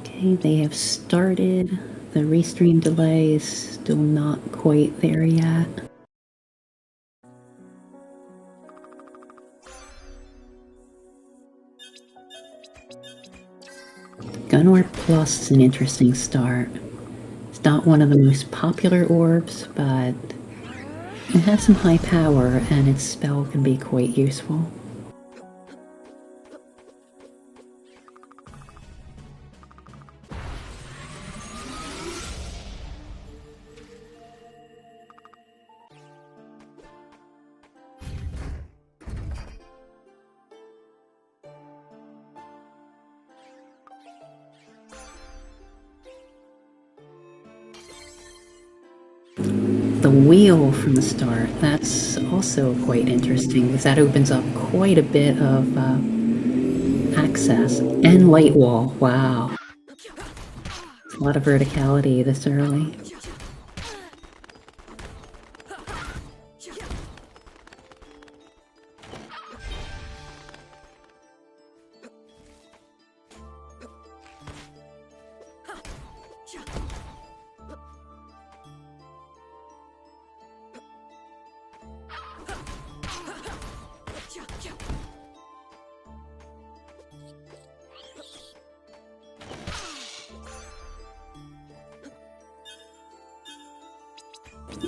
Okay, they have started. The restream delay is still not quite there yet. Gun Orb Plus is an interesting start. It's not one of the most popular orbs, but it has some high power and its spell can be quite useful. The wheel from the start, that's also quite interesting because that opens up quite a bit of access. And light wall, wow. It's a lot of verticality this early.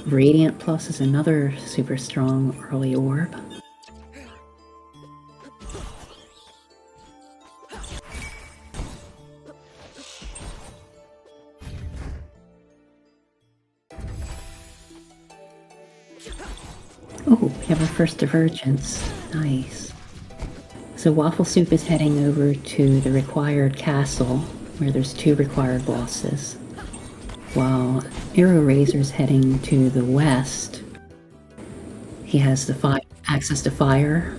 Radiant Plus is another super strong early orb. Oh, we have our first divergence. Nice. So wafflesoup is heading over to the required castle, where there's 2 required bosses, while AeroRaiser is heading to the west. He has the access to fire.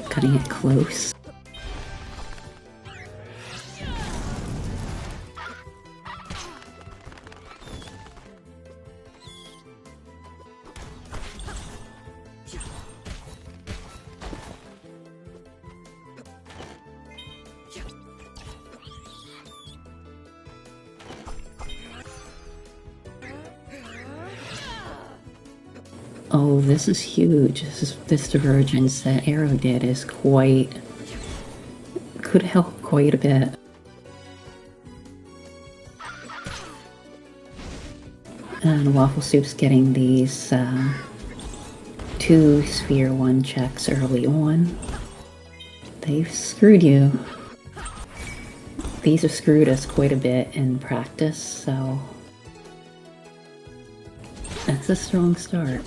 Cutting it close. Oh, this is huge. This divergence that Arrow did is could help quite a bit. And wafflesoup's getting these 2 sphere 1 checks early on. They've screwed you. These have screwed us quite a bit in practice, so that's a strong start.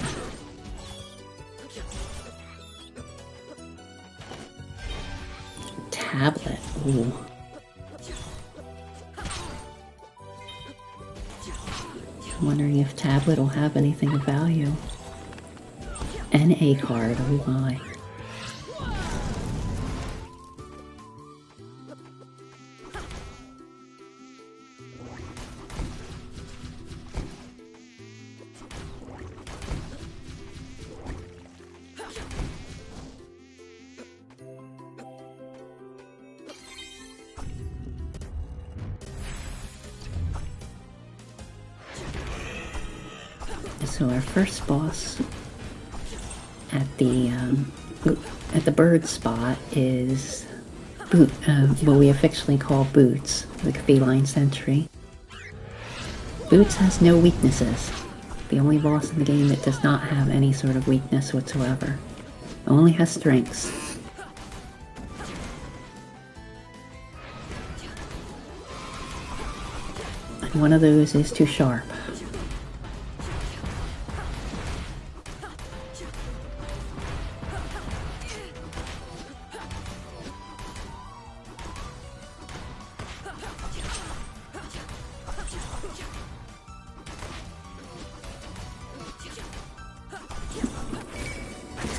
Tablet. Ooh. I'm wondering if tablet will have anything of value. An A card, oh my. So our first boss at the bird spot is what we affectionately call Boots, the feline sentry. Boots has no weaknesses. The only boss in the game that does not have any sort of weakness whatsoever. Only has strengths. And one of those is too sharp.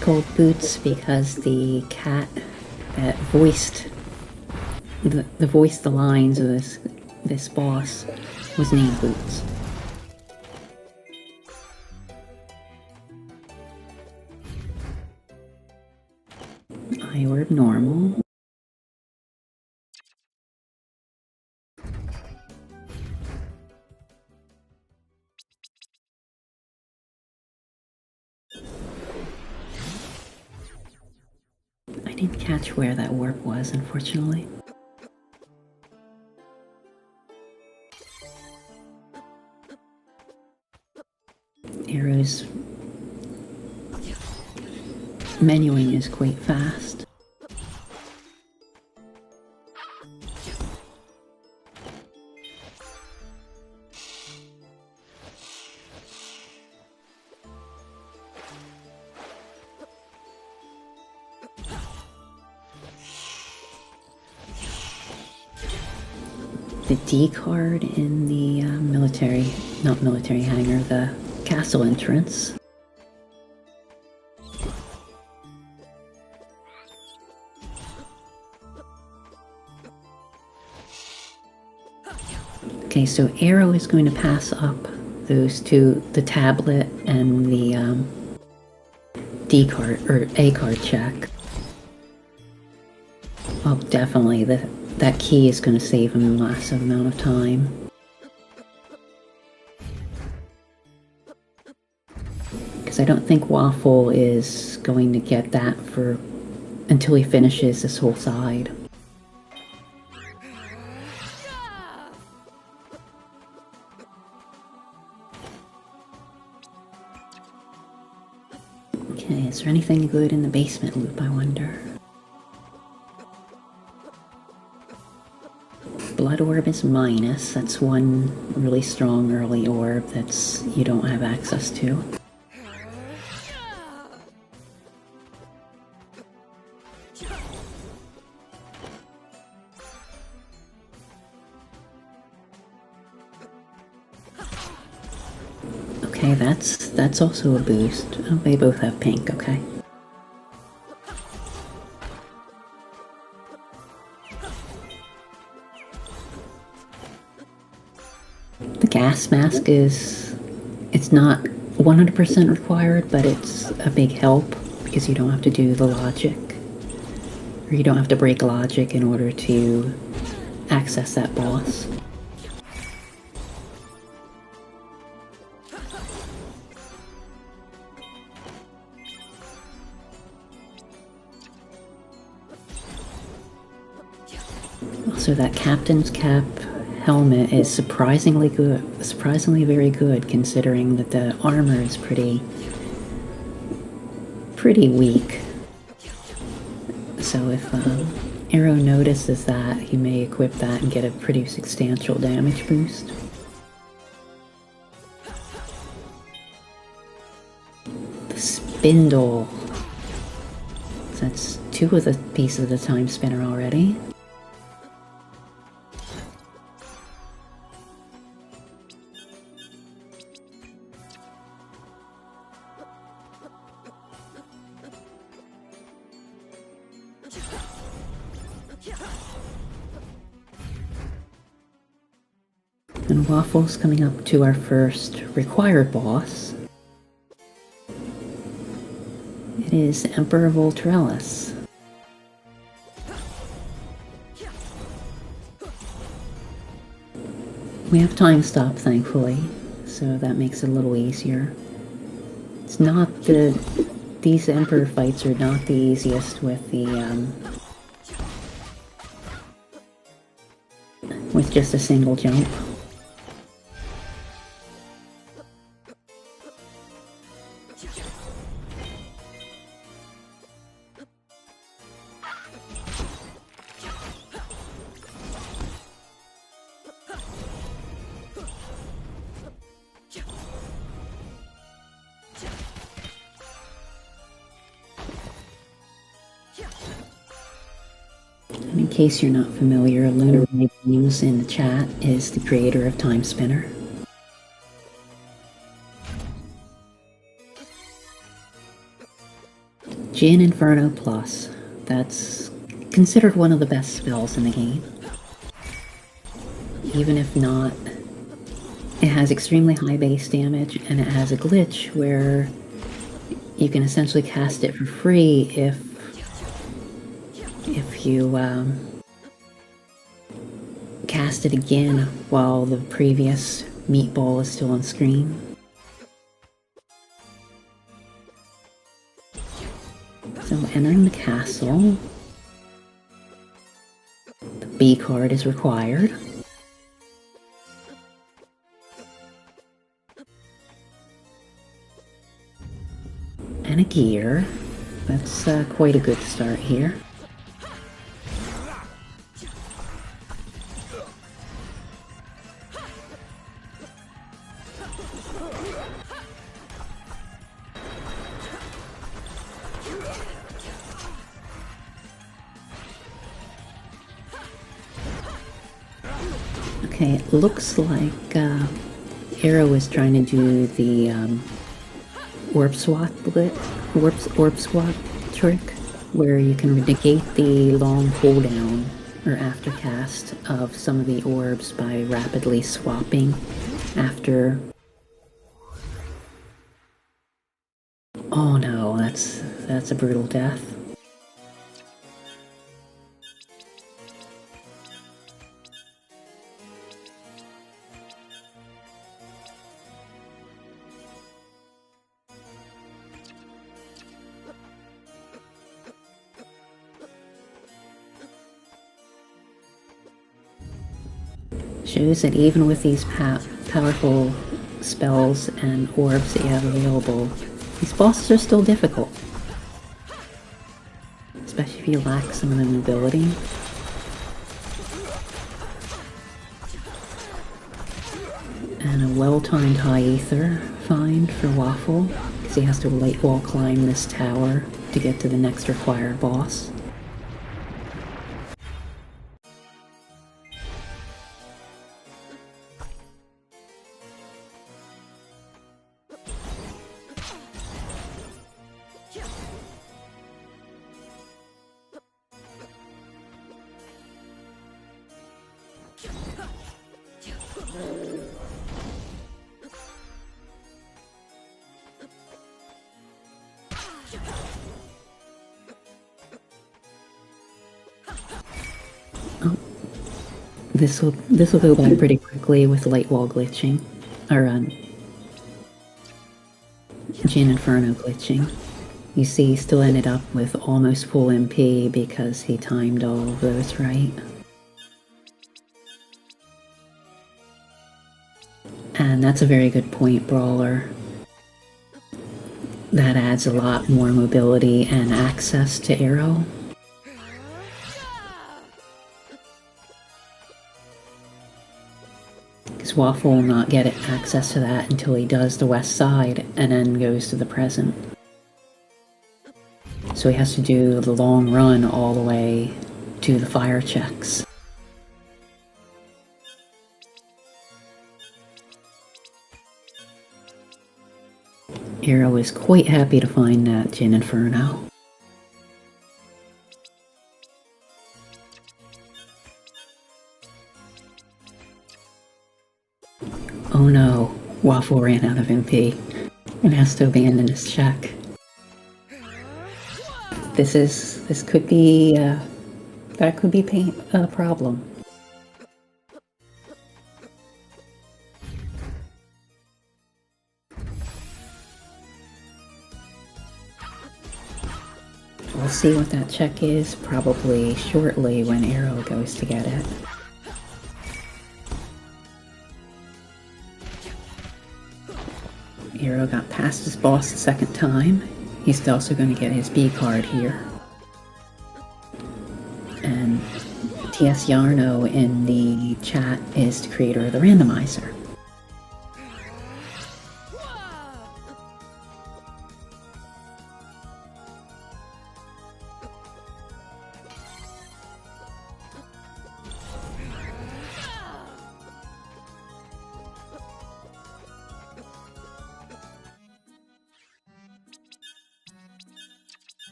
Called Boots because the cat that voiced the voice, the lines of this boss was named Boots. Eye orb normal. I didn't catch where that orb was, unfortunately. Arrow's menuing is quite fast. The D card in the not military hangar, the castle entrance. Okay, so Arrow is going to pass up those two, the tablet and the D card, or A card check. Oh, definitely, that key is going to save him a massive amount of time. Because I don't think Waffle is going to get that until he finishes this whole side. Okay, is there anything good in the basement loop, I wonder? Blood orb is minus. That's one really strong early orb you don't have access to. Okay, that's also a boost. Oh, they both have pink, okay. The gas mask it's not 100% required, but it's a big help because you don't have to do the logic, or you don't have to break logic in order to access that boss. Also, that captain's cap helmet is surprisingly very good, considering that the armor is pretty weak. So if Arrow notices that, he may equip that and get a pretty substantial damage boost. The spindle. So that's two of the pieces of the time spinner already. And Waffle's coming up to our first required boss. It is Emperor Voltrellis. We have time stop, thankfully, so that makes it a little easier. It's not these Emperor fights are not the easiest with with just a single jump. In case you're not familiar, Lunar News in the chat is the creator of Timespinner. Jin Inferno Plus. That's considered one of the best spells in the game. Even if not, it has extremely high base damage, and it has a glitch where you can essentially cast it for free if you cast it again while the previous meatball is still on screen. So entering the castle, the B card is required. And a gear. That's quite a good start here. Okay, it looks like Aero is trying to do the orb swap trick, where you can negate the long cooldown or aftercast of some of the orbs by rapidly swapping after. Oh no, that's a brutal death. Shows that even with these powerful spells and orbs that you have available, these bosses are still difficult. Especially if you lack some of the mobility. And a well-timed high ether find for Waffle, because he has to light wall climb this tower to get to the next required boss. This will go by pretty quickly with light wall glitching, or Jin Inferno glitching. You see, he still ended up with almost full MP because he timed all of those right. And that's a very good point, Brawler. That adds a lot more mobility and access to Aero. Because Waffle will not get access to that until he does the west side and then goes to the present. So he has to do the long run all the way to the fire checks. Aero is quite happy to find that Jin Inferno. Oh no, Waffle ran out of MP and has to abandon his check. This could be, that could be a problem. We'll see what that check is probably shortly when Aero goes to get it. Aero got past his boss the second time. He's also going to get his B card here. And TS Yarno in the chat is the creator of the randomizer.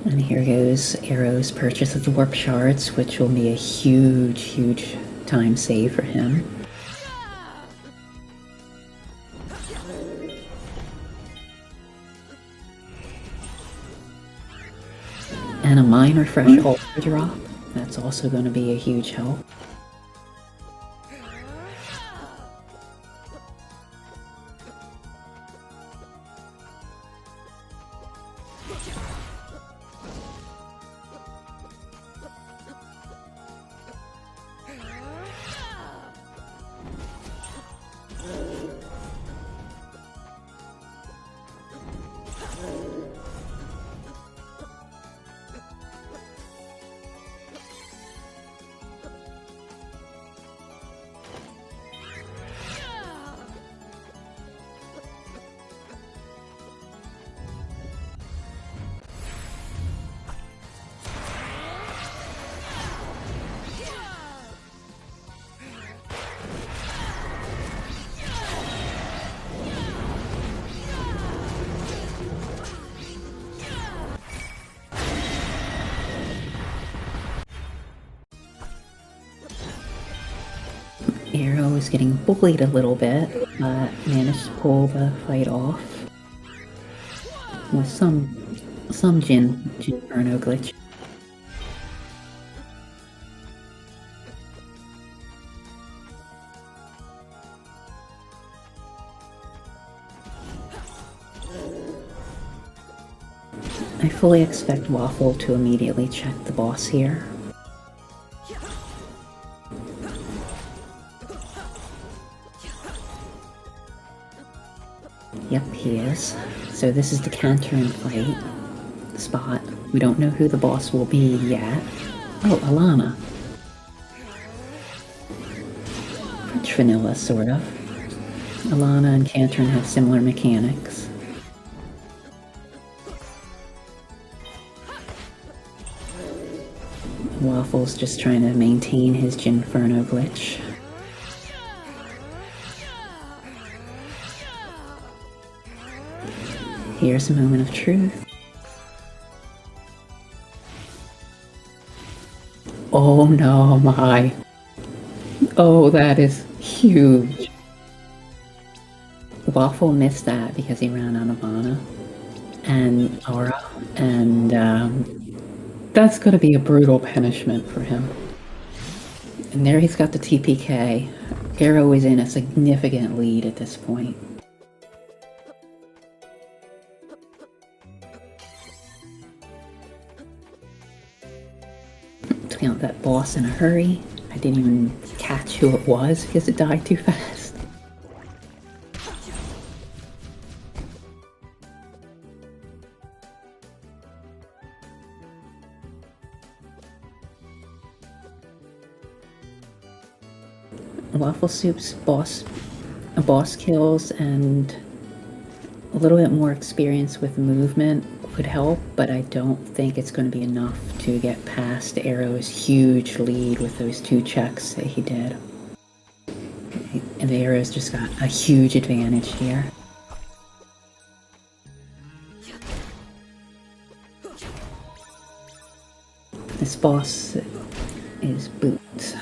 And here goes Arrow's purchase of the warp shards, which will be a huge, huge time save for him. And a mind refresh ultra drop. That's also going to be a huge help. Arrow is getting bullied a little bit, but managed to pull the fight off with some Jinferno glitch. I fully expect Waffle to immediately check the boss here. Yep, he is. So this is the counter and fight spot. We don't know who the boss will be yet. Oh, Alana. French vanilla, sort of. Alana and Cantern have similar mechanics. Waffle's just trying to maintain his Jinferno glitch. Here's a moment of truth. Oh no, my. Oh, that is huge. Waffle missed that because he ran out of mana and aura, and that's going to be a brutal punishment for him. And there he's got the TPK. Arrow is in a significant lead at this point. Count that boss in a hurry. I didn't even catch who it was because it died too fast. Waffle Soup's boss kills and a little bit more experience with movement would help, but I don't think it's going to be enough to get past Arrow's huge lead with those 2 checks that he did. And the Arrow's just got a huge advantage here. This boss is Boots.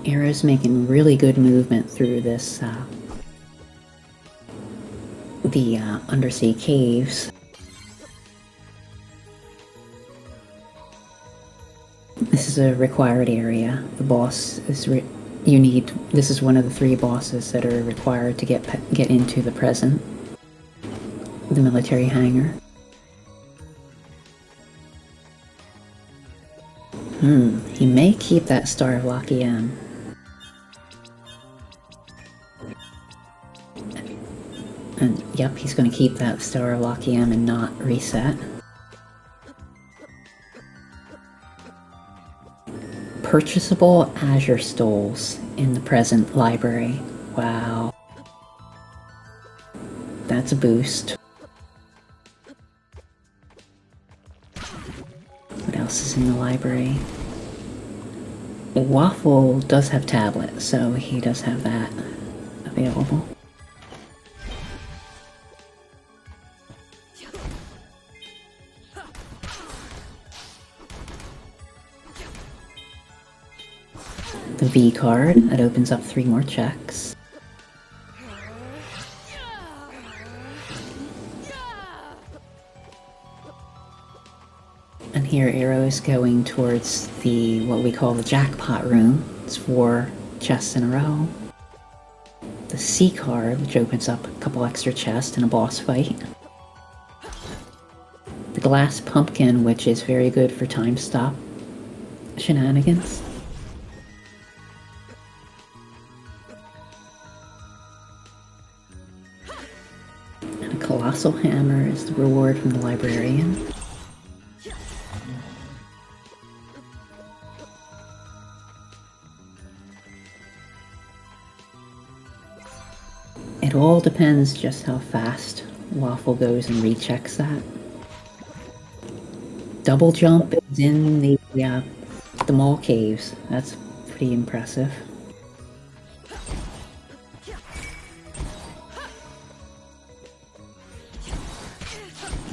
Arrow's making really good movement through this, the undersea caves. This is a required area. The boss is this is one of the 3 bosses that are required to get into the present. The military hangar. He may keep that Star of Lucky M. And yep, he's going to keep that Star of Lucky M and not reset. Purchasable Azure Stoles in the present library. Wow. That's a boost. What else is in the library? Waffle does have tablet, so he does have that available. The V card, that opens up 3 more checks. And here Arrow is going towards the, what we call the jackpot room. It's 4 chests in a row. The C card, which opens up a couple extra chests in a boss fight. The glass pumpkin, which is very good for time stop shenanigans. And a colossal hammer is the reward from the librarian. It all depends just how fast Waffle goes and rechecks that. Double jump is in the mall caves. That's pretty impressive.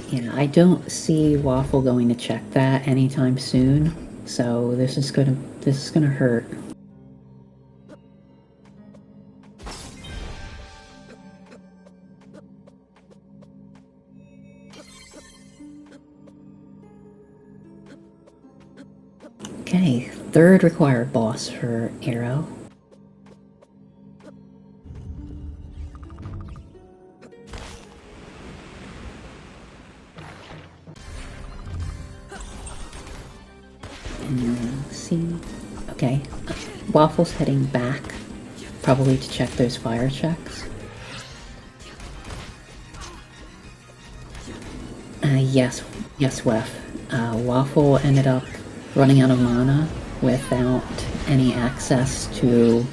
Yeah, I don't see Waffle going to check that anytime soon, so this is gonna hurt. Okay, 3rd required boss for Arrow. And let's see. Okay, Waffle's heading back, probably to check those fire checks. Yes, Wef. Waffle ended up running out of mana without any access to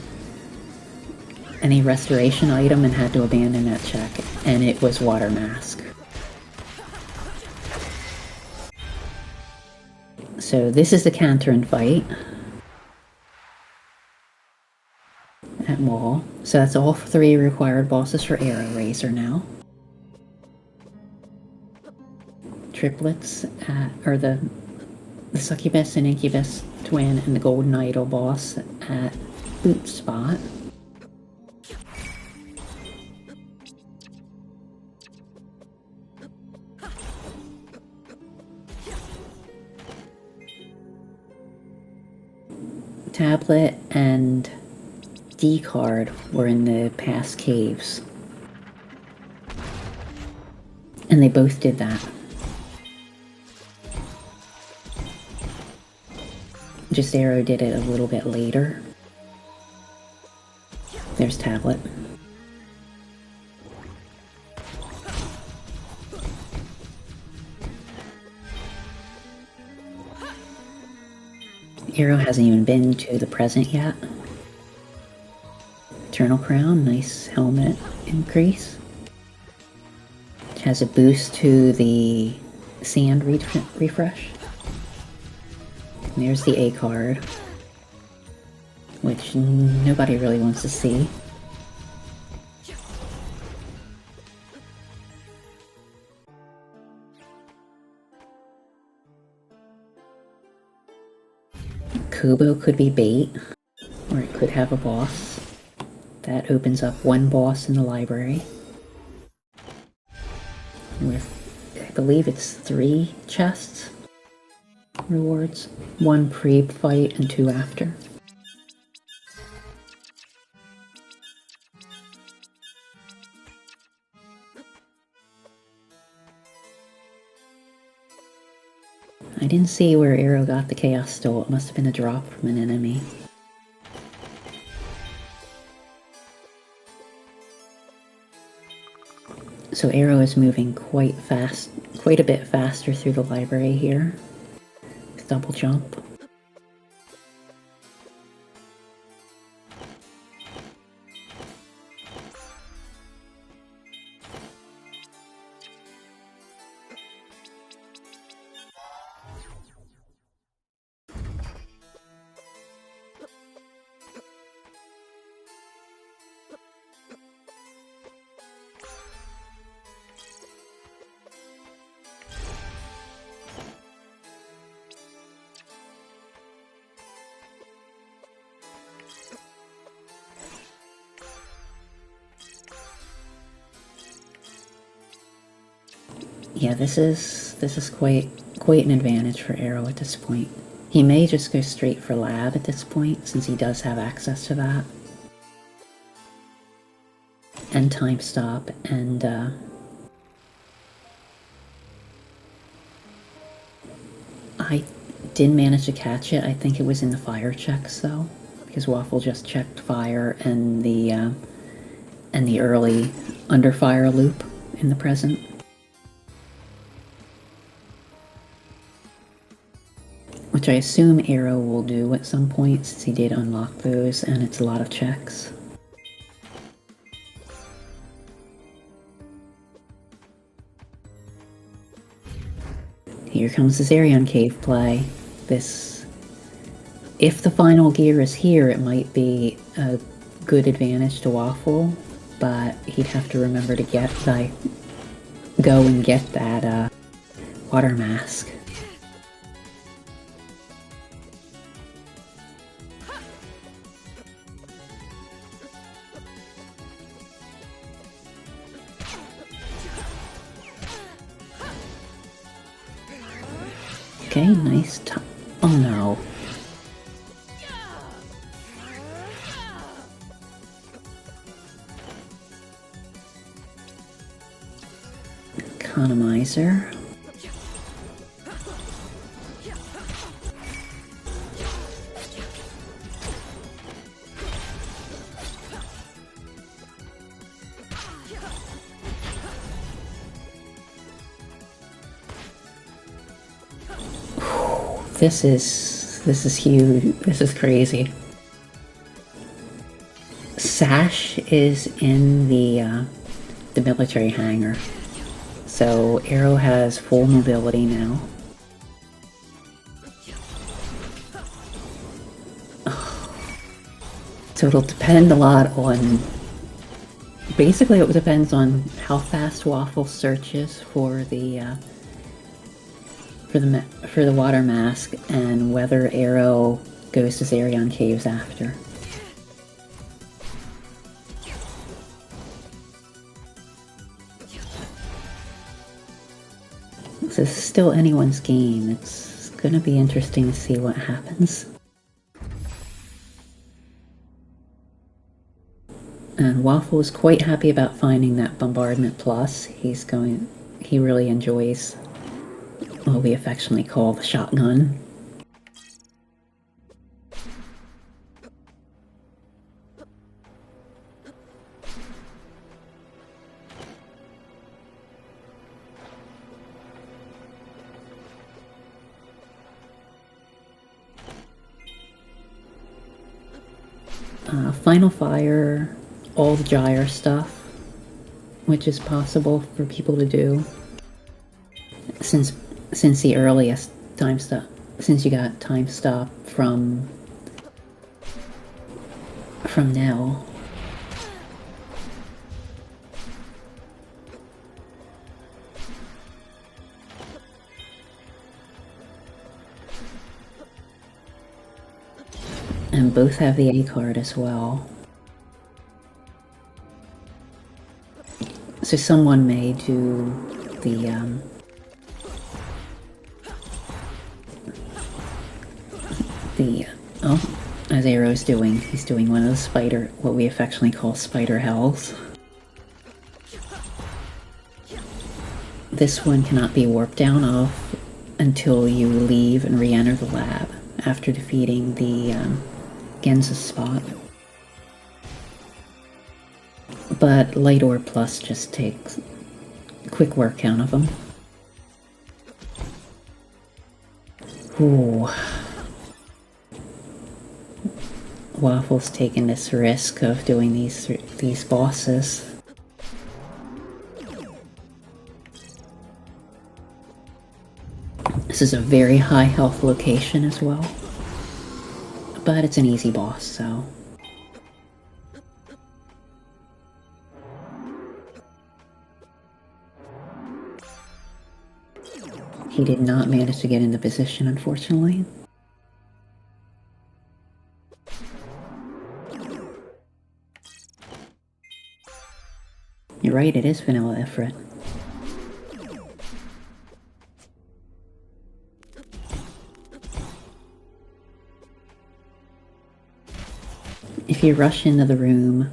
any restoration item and had to abandon that check, and it was Water Mask. So this is the Cantern fight at Wall. So that's all 3 required bosses for AeroRaiser now. Triplets or the Succubus and Incubus twin and the Golden Idol boss at Boot Spot. Tablet and D card were in the past caves. And they both did that. Just Arrow did it a little bit later. There's Tablet. Arrow hasn't even been to the present yet. Eternal Crown, nice helmet increase. It has a boost to the sand refresh. And there's the A card, which nobody really wants to see. Kubo could be bait, or it could have a boss. That opens up 1 boss in the library. With, I believe it's 3 chests. Rewards. 1 pre-fight and 2 after. I didn't see where Arrow got the Chaos Stole. It must have been a drop from an enemy. So Arrow is moving quite a bit faster through the library here. With double jump. Yeah, this is quite an advantage for Arrow at this point. He may just go straight for lab at this point, since he does have access to that. And time stop, and I did manage to catch it. I think it was in the fire checks though, because Waffle just checked fire and the early under fire loop in the present. Which I assume Arrow will do at some point, since he did unlock those, and it's a lot of checks. Here comes the Zarion Cave play. This, if the final gear is here, it might be a good advantage to Waffle, but he'd have to remember to go and get that water mask. Okay, nice top. Oh no. Economizer. This is huge. This is crazy. Sash is in the military hangar, so Arrow has full mobility now. So it'll depend a lot on. Basically, it depends on how fast Waffle searches for the water mask, and whether Arrow goes to Zarion Caves after. This is still anyone's game. It's gonna be interesting to see what happens. And Waffle is quite happy about finding that Bombardment Plus. He really enjoys what we affectionately call the shotgun. Final Fire, all the gyre stuff, which is possible for people to do. Since the earliest time stop, since you got time stop from Nell. And both have the A card as well. So someone may do the as Arrow's doing, he's doing one of the what we affectionately call spider hells. This one cannot be warped down off until you leave and re-enter the lab after defeating the Genza spot. But Light Orb Plus just takes quick work count of them. Ooh. Waffle's taking this risk of doing these bosses. This is a very high health location as well, but it's an easy boss, so. He did not manage to get into position, unfortunately. You're right, it is Vanilla Ifrit. if you rush into the room,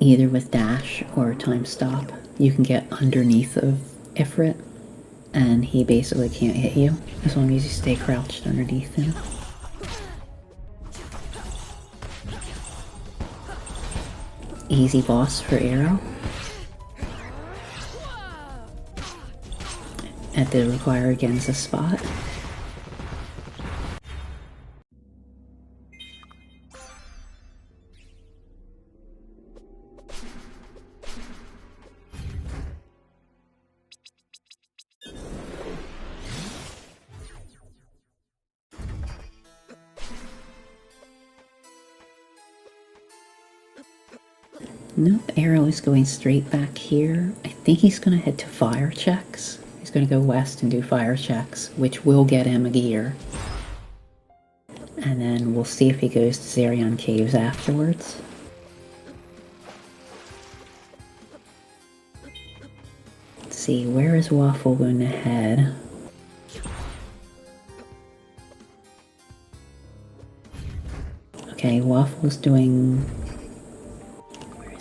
either with dash or time stop, you can get underneath of Ifrit, and he basically can't hit you as long as you stay crouched underneath him. Easy boss for Aero. At the required Genza spot. Nope, Arrow is going straight back here. I think he's going to head to fire checks. He's going to go west and do fire checks, which will get him a gear. And then we'll see if he goes to Zerion Caves afterwards. Let's see, where is Waffle going to head? Okay, Waffle's doing...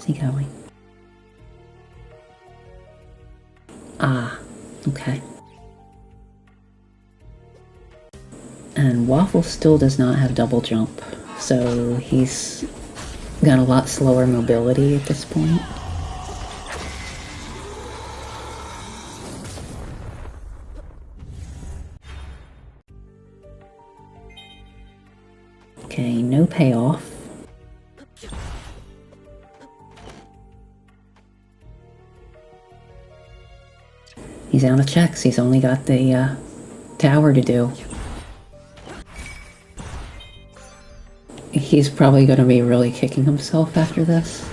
he going? Ah, okay. And Waffle still does not have double jump, so he's got a lot slower mobility at this point. Okay, no payoff. He's out of checks. He's only got the tower to do. He's probably going to be really kicking himself after this.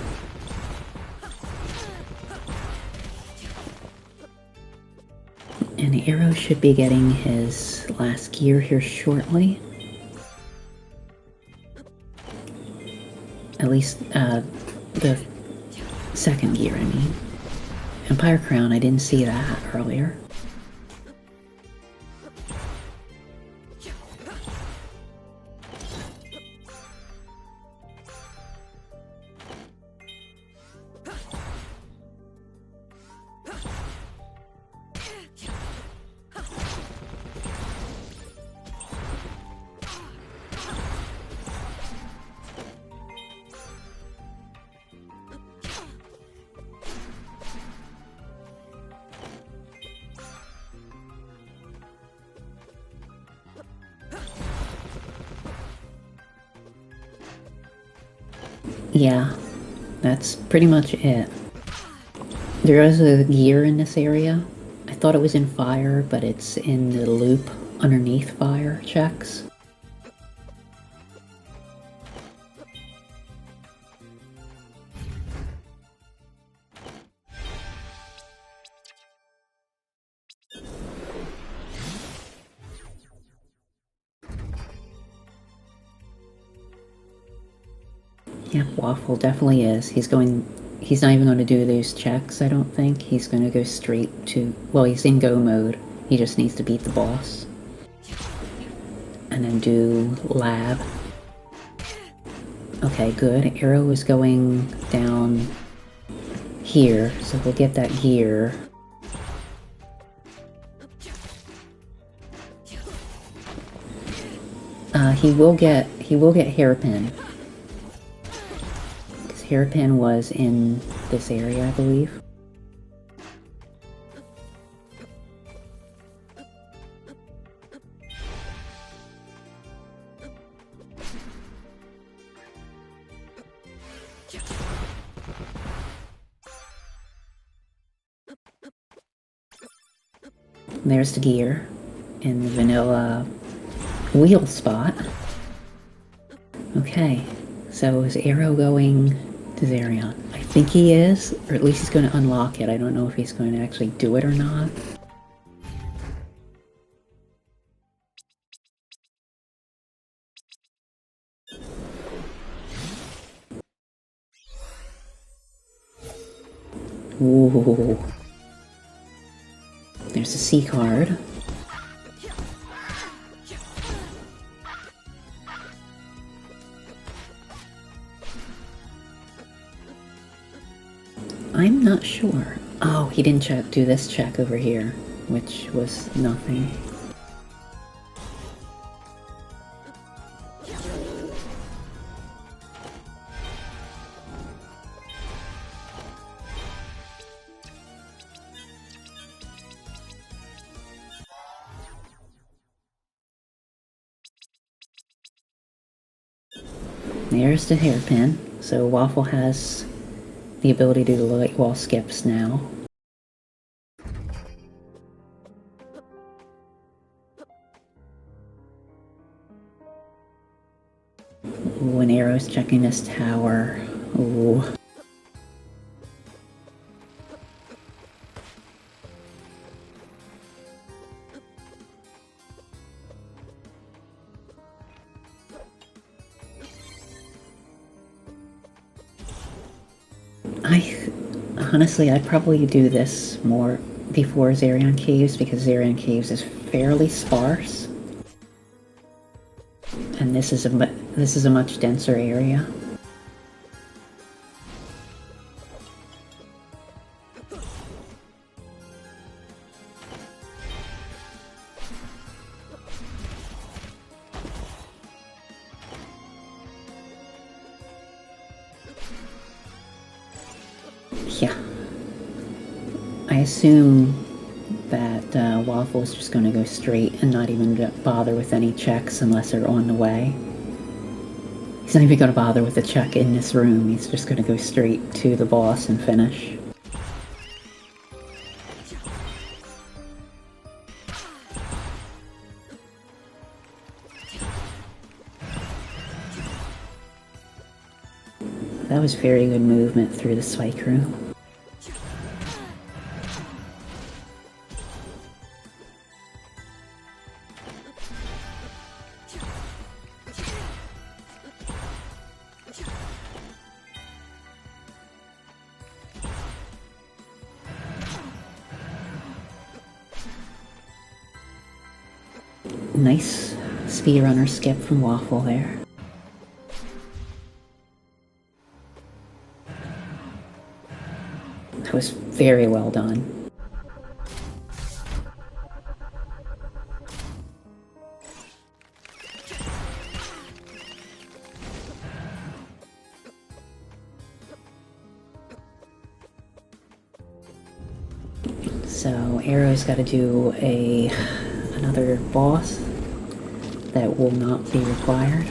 And Arrow should be getting his last gear here shortly. At least the second gear, I mean. Empire Crown, I didn't see that earlier. Yeah, that's pretty much it. There is a gear in this area. I thought it was in fire, but it's in the loop underneath fire checks. Yep, Waffle definitely is. He's not even going to do those checks, I don't think. He's going to go straight to, well, he's in go mode. He just needs to beat the boss. And then do lab. Okay, good. Arrow is going down here, so we'll get that gear. He will get hairpin. Hairpin was in this area, I believe. There's the gear in the vanilla wheel spot. Okay, so is Arrow going to Zerion? I think he is, or at least he's going to unlock it. I don't know if he's going to actually do it or not. Ooh. There's a C card. I'm not sure. Oh, he didn't do this check over here, which was nothing. There's the hairpin. So Waffle has the ability to do the light wall skips now. When Arrow's checking this tower. Ooh. Honestly, I'd probably do this more before Zarion Caves because Zarion Caves is fairly sparse, and this is a much denser area. Yeah. I assume that Waffle is just going to go straight and not even bother with any checks unless they're on the way. He's not even going to bother with a check in this room. He's just going to go straight to the boss and finish. That was very good movement through the spike room. Nice speedrunner skip from Waffle there. That was very well done. So Arrow's got to do another boss that will not be required.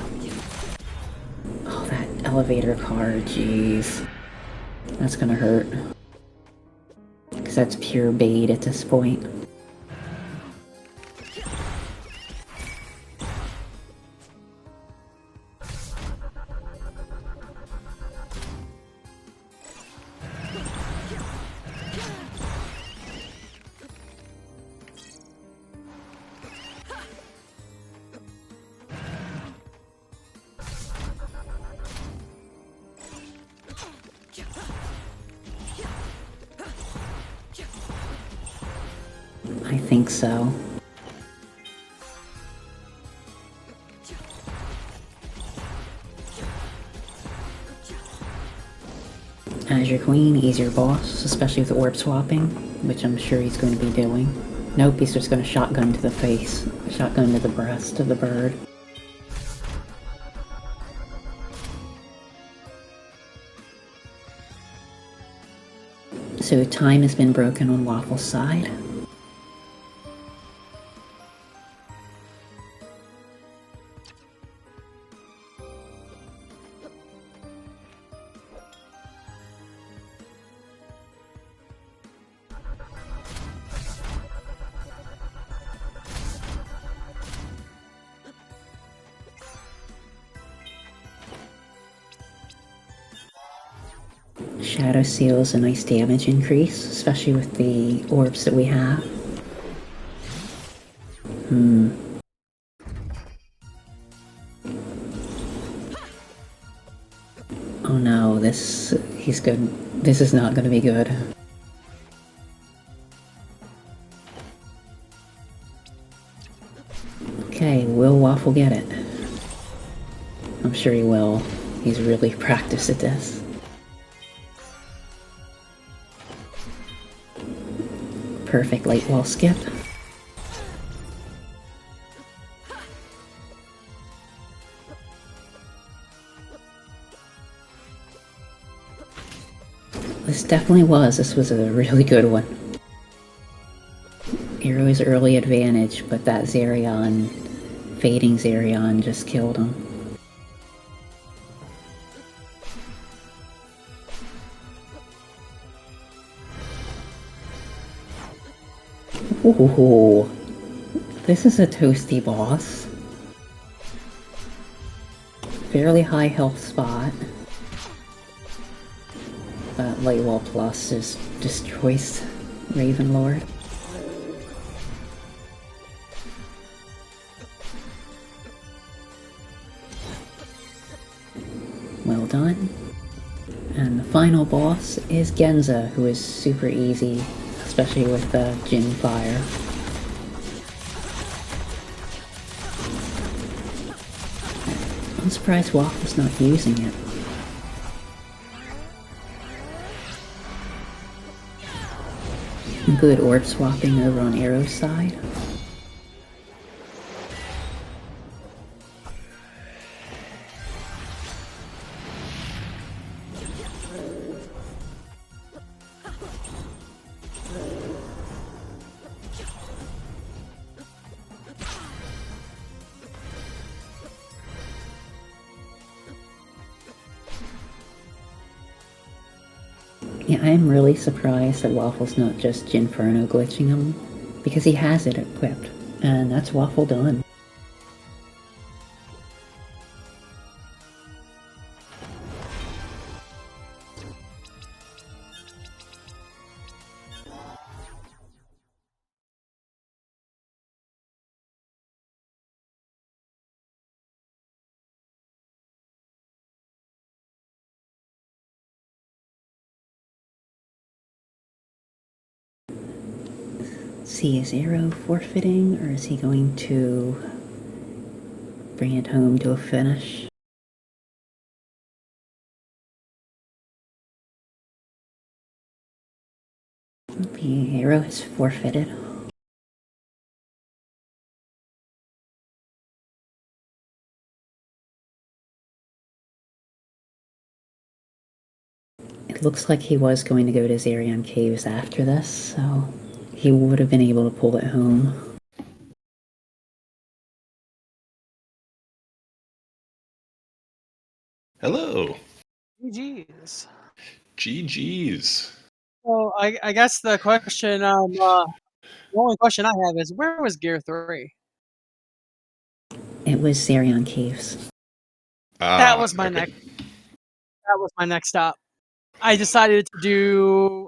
Oh, that elevator car, jeez. That's gonna hurt. Because that's pure bait at this point. I think so. As your queen, he's your boss, especially with orb swapping, which I'm sure he's going to be doing. Nope, he's just going to shotgun to the face, shotgun to the breast of the bird. So time has been broken on Waffle's side. Shadow Seal is a nice damage increase, especially with the orbs that we have. Oh no, this is not going to be good. Okay, will Waffle get it? I'm sure he will. He's really practiced at this. Perfect late wall skip. This was a really good one. Aero's early advantage, but that Zerion, fading Zerion, just killed him. Ooh, this is a toasty boss. Fairly high health spot. That Light Wall Plus just destroys Ravenlord. Well done. And the final boss is Genza, who is super easy, especially with the Jin Fire. I'm surprised Waffle's not using it. Good orb swapping over on Aero's side. Yeah, I'm really surprised that Waffle's not just Jinferno glitching him, because he has it equipped, and that's Waffle done. See, is Aero forfeiting, or is he going to bring it home to a finish? The Aero has forfeited. It looks like he was going to go to Zerion Caves after this, so he would have been able to pull it home. Hello. GG's. GG's. So I guess the question, the only question I have is, where was Gear 3? It was Zerion Caves. That was my next. That was my next stop. I decided to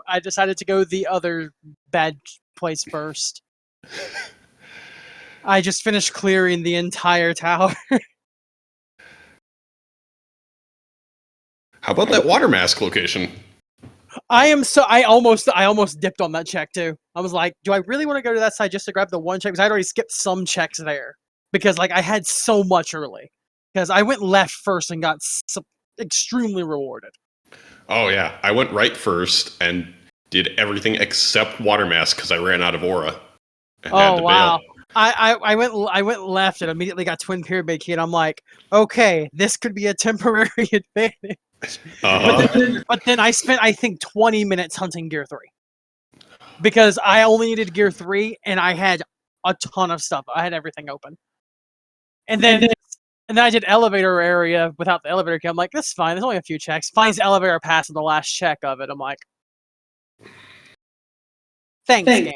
go the other bad place first. I just finished clearing the entire tower. How about that water mask location? I almost dipped on that check too. I was like, do I really want to go to that side just to grab the one check? Because I'd already skipped some checks there. Because like I had so much early. Because I went left first and got extremely rewarded. Oh yeah, I went right first and did everything except water mask because I ran out of aura. And had to wow! bail. I went left and immediately got Twin Pyramid Key, and I'm like, okay, this could be a temporary advantage. But then I spent, I think, 20 minutes hunting Gear 3. Because I only needed Gear 3, and I had a ton of stuff. I had everything open. And then I did elevator area without the elevator key. I'm like, this is fine. There's only a few checks. Finds the elevator pass in the last check of it. I'm like, thanks, game.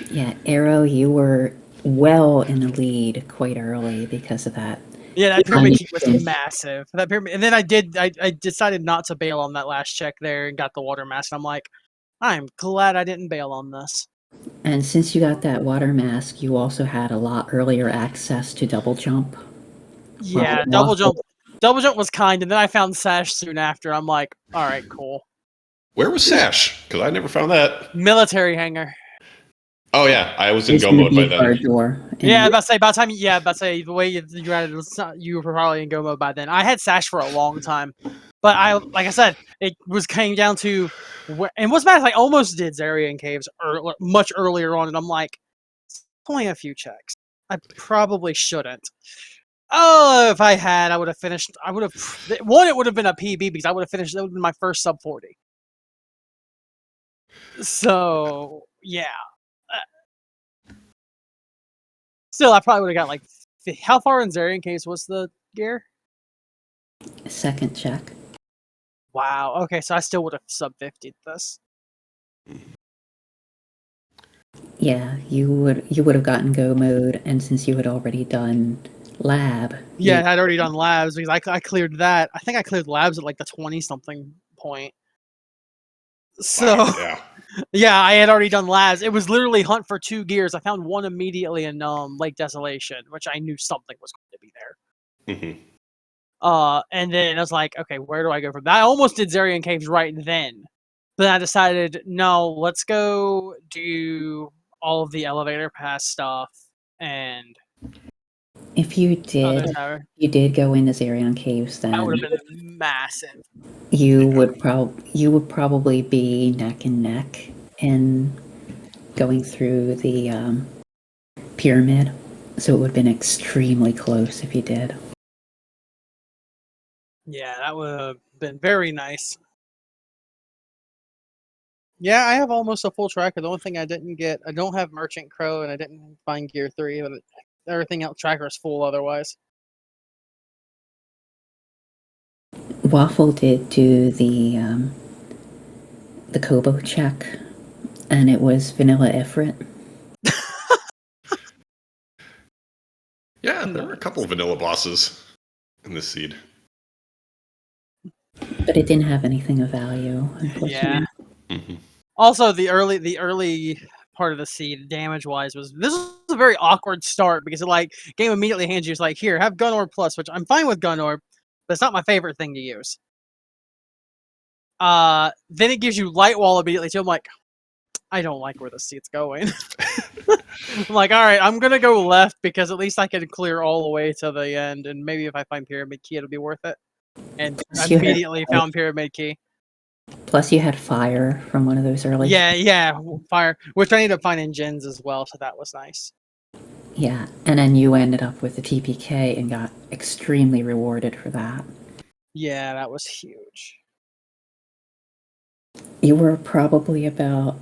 Yeah, Aero, you were well in the lead quite early because of that. Yeah, that pyramid key was massive. That pyramid, and then I decided not to bail on that last check there and got the water mask. I'm like, I'm glad I didn't bail on this. And since you got that water mask, you also had a lot earlier access to double jump. Yeah, double jump was kind, and then I found Sash soon after. I'm like, all right, cool. Where was Sash? Because I never found that. Military hangar. Oh yeah, I was in go mode by then. Yeah, about to say the way you had it, you were probably in go mode by then. I had Sash for a long time, But like I said, it came down to, and what's bad is I almost did Zarian Caves much earlier on, and I'm like, it's only a few checks. I probably shouldn't. Oh, if I had, I would have finished. I would have one. It would have been a PB because I would have finished. That would have been my first sub 40. So yeah. Still, I probably would have got like. How far in Zarian Caves was the gear? Second check. Wow. Okay, so I still would have sub 50'd this. Yeah, you would have gotten go mode, and since you had already done lab. Yeah, I'd already done labs because I cleared that. I think I cleared labs at like the 20-something point. So yeah. Yeah, I had already done labs. It was literally hunt for 2 gears. I found one immediately in Lake Desolation, which I knew something was going to be there. Mm-hmm. And then I was like, okay, where do I go from that? I almost did Zarian Caves right then. But I decided, no, let's go do all of the elevator pass stuff. And if you did go into Zarian Caves, then that would have been massive. You would probably be neck and neck in going through the pyramid, so it would have been extremely close if you did. Yeah, that would have been very nice. Yeah, I have almost a full tracker. The only thing I didn't get, I don't have Merchant Crow, and I didn't find Gear 3, but everything else tracker is full otherwise. Waffle did do the Kobo check, and it was Vanilla Ifrit. Yeah, there were a couple of vanilla bosses in this seed. But it didn't have anything of value, unfortunately. Yeah. Mm-hmm. Also, the early part of the seed, damage-wise, was a very awkward start because it game immediately hands you like, here, have Gun Orb Plus, which I'm fine with Gun Orb, but it's not my favorite thing to use. Then it gives you Light Wall immediately too. I'm like, I don't like where the seat's going. I'm like, all right, I'm gonna go left because at least I can clear all the way to the end, and maybe if I find Pyramid Key, it'll be worth it. And I immediately found Pyramid Key. Plus, you had fire from one of those early. Yeah, fire, which I need to find in gens as well, so that was nice. Yeah, and then you ended up with the TPK and got extremely rewarded for that. Yeah, that was huge. You were probably about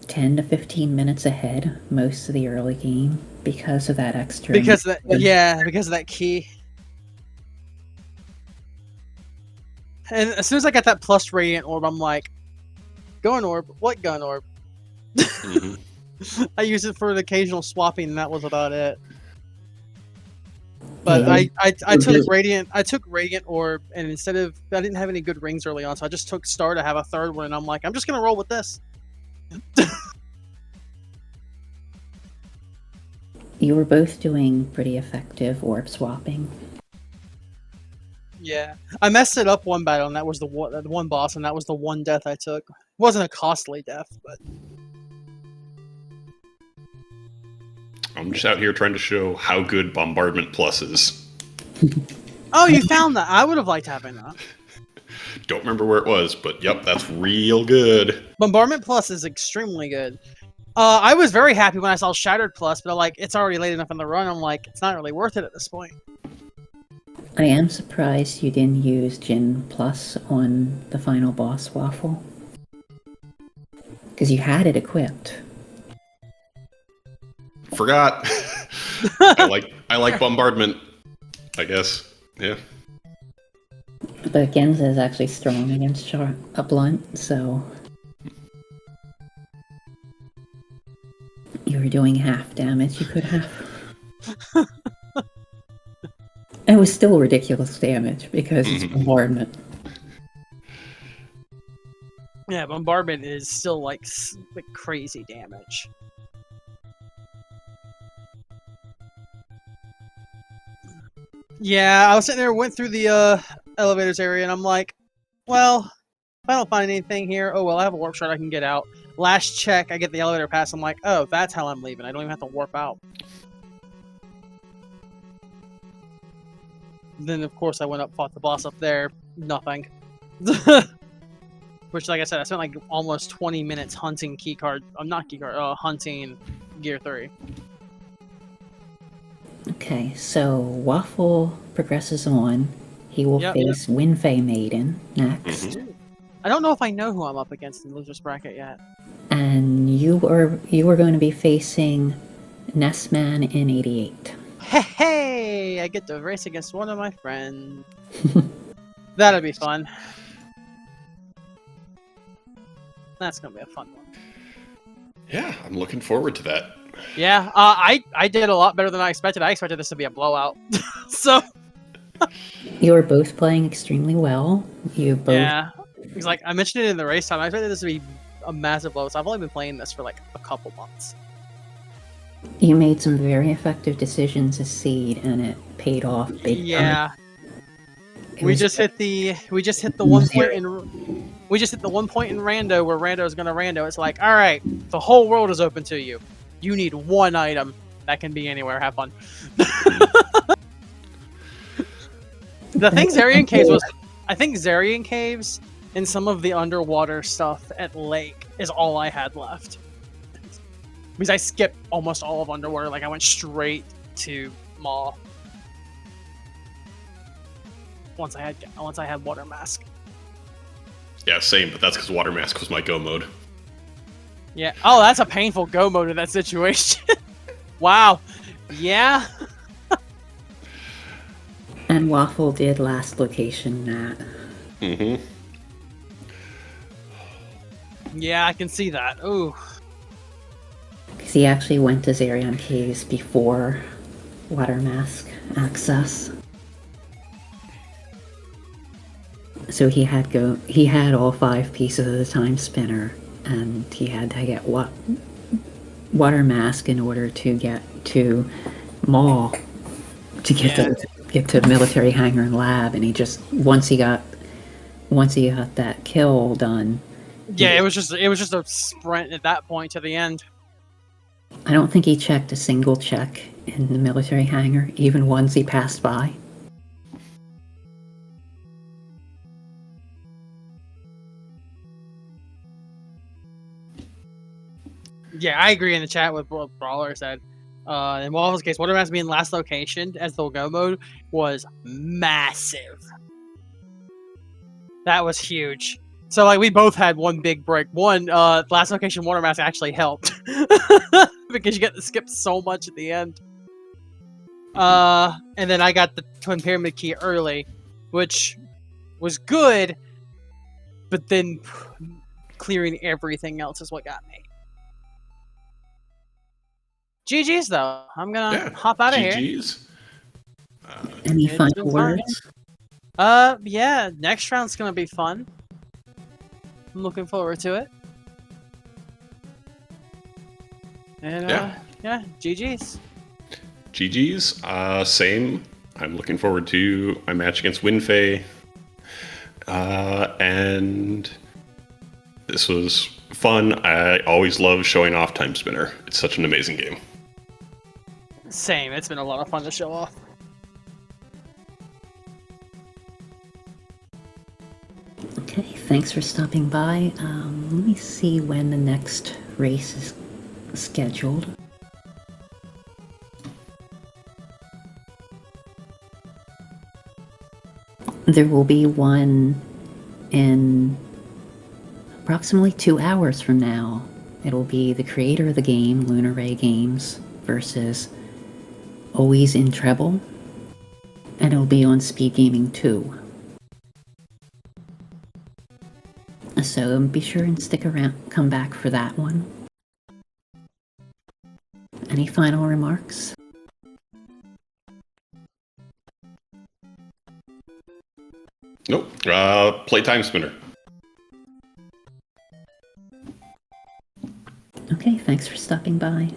10 to 15 minutes ahead most of the early game because of that extra. Because of that key. And as soon as I got that plus Radiant Orb, I'm like, Gun Orb? What Gun Orb? Mm-hmm. I used it for an occasional swapping, and that was about it. But yeah. I took Radiant. I took Radiant Orb, and instead of I didn't have any good rings early on, so I just took Star to have a third one, and I'm like, I'm just gonna roll with this. You were both doing pretty effective orb swapping. Yeah, I messed it up one battle, and that was the one boss, and that was the one death I took. It wasn't a costly death, but I'm just out here trying to show how good Bombardment Plus is. Oh, you found that? I would have liked having that. Don't remember where it was, but yep, that's real good. Bombardment Plus is extremely good. I was very happy when I saw Shattered Plus, but it's already late enough in the run. I'm like, it's not really worth it at this point. I am surprised you didn't use Jin Plus on the final boss, Waffle. Because you had it equipped. Forgot. I like Bombardment, I guess. Yeah. But Genza is actually strong against a blunt, so you were doing half damage you could have. It was still ridiculous damage because it's Bombardment. Yeah, Bombardment is still like crazy damage. Yeah, I was sitting there, went through the elevators area, and I'm like, well, if I don't find anything here, oh well, I have a warp shard I can get out. Last check, I get the elevator pass, I'm like, oh, that's how I'm leaving. I don't even have to warp out. Then, of course, I went up, fought the boss up there. Nothing. Which, like I said, I spent like almost 20 minutes hunting hunting Gear 3. Okay, so Waffle progresses on. He will face Winfei Maiden next. Mm-hmm. I don't know if I know who I'm up against in the loser's bracket yet. And you are going to be facing Nessman in 88. Hey! I get to race against one of my friends. That'll be fun. That's gonna be a fun one. Yeah, I'm looking forward to that. Yeah, I did a lot better than I expected. I expected this to be a blowout. So You are both playing extremely well. You both. yeah, because like I mentioned it in the race time, I expected this to be a massive blow. So I've only been playing this for like a couple months. You made some very effective decisions as seed, and it paid off big time. Yeah. We just hit the 1 point in we just hit the 1 point in Rando where Rando is gonna Rando. It's like, all right, the whole world is open to you. You need one item that can be anywhere. Have fun. The thing Zarian Caves was, I think Zarian Caves and some of the underwater stuff at Lake is all I had left. Because I skipped almost all of underwater. Like I went straight to Maw. Once I had Water Mask. Yeah, same, but that's because Water Mask was my go mode. Yeah. Oh, that's a painful go mode in that situation. Wow. Yeah. And Waffle did last location that. Mm-hmm. Yeah, I can see that. Ooh. Because he actually went to Zarian Caves before Water Mask access. So he had all 5 pieces of the time spinner, and he had to get Water Mask in order to get to Maw, to get to military hangar and lab, and he just once he got that kill done. Yeah, it was just a sprint at that point to the end. I don't think he checked a single check in the military hangar, even once he passed by. Yeah, I agree in the chat with what Brawler said. In Waffle's case, Water Mask being last location as the go mode was massive. That was huge. So like we both had one big break. One last location Water Mask actually helped because you get to skip so much at the end. And then I got the Twin Pyramid key early, which was good, but then clearing everything else is what got me. GG's though. I'm gonna hop out of here. GG's. Any final words? Yeah, next round's gonna be fun. I'm looking forward to it. And yeah, GG's. GG's. Same. I'm looking forward to my match against Winfei. And this was fun. I always love showing off Timespinner. It's such an amazing game. Same. It's been a lot of fun to show off. Okay, thanks for stopping by. Let me see when the next race is scheduled. There will be one in approximately 2 hours from now. It'll be the creator of the game, Lunar Ray Games, versus Always in Treble, and it'll be on SpeedGaming 2. So be sure and stick around, come back for that one. Any final remarks? Nope. Play Timespinner. Okay, thanks for stopping by.